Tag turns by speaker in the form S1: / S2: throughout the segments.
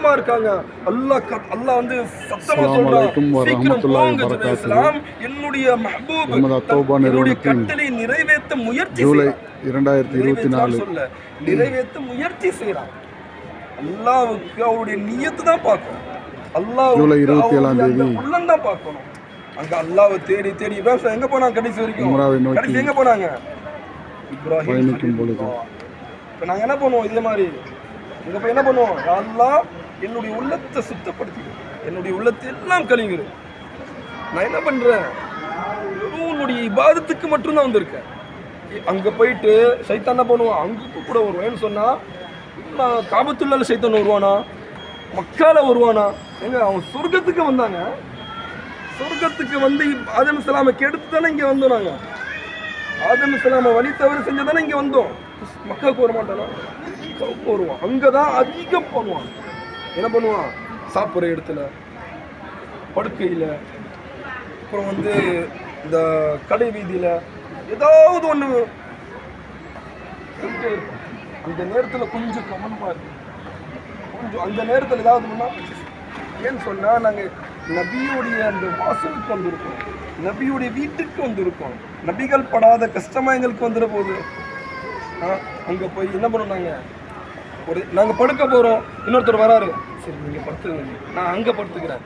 S1: தைரியமா இருக்காங்க. அல்லாஹ் வந்து சத்தமா சொல்றான், சீக்கிரம் போங்க ஜெருசலேம், என்னுடைய மஹ்பூப் என்னுடைய கட்டளை நிறைவேற்ற முயற்சி
S2: ஜூலை 2024
S1: சொல்ல நிறைவேற்ற முயற்சி செய்யறான். அல்லாஹ்வுக்கு அவருடைய நியத்து தான் பார்க்கணும். அல்லாஹ்
S2: ஜூலை 27ஆம் தேதி
S1: உள்ளம் தான் பார்க்கணும். அங்க அல்லாஹ்வை தேடி தேடி இப்ராஹிம் எங்க போனாங்க? கடைசி வரைக்கும் கடைசி எங்க போனாங்க? இப்ராஹிம்
S2: பயணிக்கும் பொழுது
S1: இப்போ நாங்கள் என்ன பண்ணுவோம்? இதே மாதிரி இங்கே போய் என்ன பண்ணுவோம்? அல்லாஹ் என்னுடைய உள்ளத்தை சுத்தப்படுத்திடும், என்னுடைய உள்ளத்தை எல்லாம் கழுவிடும். நான் என்ன பண்ணுறேன்? உன்னுடைய இபாதத்துக்கு மட்டும்தான் வந்திருக்கேன். அங்கே போயிட்டு சைத்தான் என்ன பண்ணுவான்? அங்கே கூட வருவேன்னு சொன்னால் காபத்துள்ளால சைத்தான் வருவானா? மக்கால வருவானா? எங்க அவன் சொர்க்கத்துக்கு வந்தாங்க. சொர்க்கத்துக்கு வந்து ஆதம் அலைஹிஸ்ஸலாமை கெடுத்து தானே இங்கே வந்தோம். நாங்கள் ஆதம் அலைஹிஸ்ஸலாமை வழி தவறு செஞ்சதானே இங்கே வந்தோம். மக்களுக்கு வர மாட்டானா? வருவான். அங்கே தான் அதிகம் பண்ணுவான். என்ன பண்ணுவான்? சாப்பிட்ற இடத்துல, படுக்கையில், அப்புறம் வந்து இந்த கடை வீதியில் ஏதாவது ஒன்று இருக்கும். அந்த நேரத்தில் கொஞ்சம் கவனமாக இருக்கும். கொஞ்சம் அந்த நேரத்தில் ஏதாவது ஒன்றா ஏன்னு சொன்னால் நாங்கள் நபியுடைய அந்த வாசலுக்கு வந்திருக்கோம், நபியுடைய வீட்டுக்கு வந்திருக்கோம். நபிகள் படாத கஷ்டமாக எங்களுக்கு வந்துட போகுது. அங்கே போய் என்ன பண்ணோம்? நாங்கள் படுக்க போகிறோம், இன்னொருத்தர் வராரு, சரி நீங்கள் படுத்துங்க, நான் அங்கே படுத்துக்கிறேன்.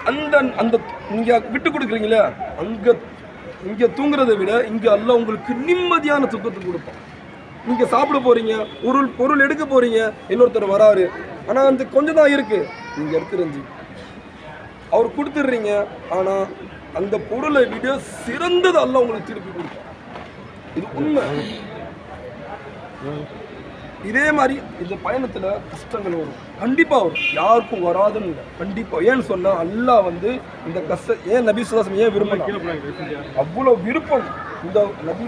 S1: அந்த அந்த நீங்கள் விட்டு கொடுக்குறீங்களே, இங்கே தூங்குறதை விட இங்கே அல்லாஹ் உங்களுக்கு நிம்மதியான தூக்கத்தை கொடுப்போம். நீங்கள் சாப்பிட போகிறீங்க, பொருள் எடுக்க போகிறீங்க, இன்னொருத்தர் வராரு, ஆனால் அந்த கொஞ்சம் தான் இருக்குது, நீங்கள் எடுத்துருந்துச்சு அவர் கொடுத்துட்றீங்க. ஆனால் அந்த பொருளை விட சிறந்தது அல்லாஹ் உங்களுக்கு திருப்பி கொடுப்போம். இது உண்மை. இதே மாதிரி இந்த பயணத்தில் கஷ்டங்கள் வரும், கண்டிப்பாக வரும், யாருக்கும் வராதுன்னு இல்லை, கண்டிப்பாக. ஏன்னு சொன்னால் அல்லாஹ் வந்து இந்த கஷ்டம் ஏன் நபி ஸல்லல்லாஹு அலைஹி வஸல்லம் ஏன் விரும்பினா? அவ்வளோ விருப்பம் இந்த நபி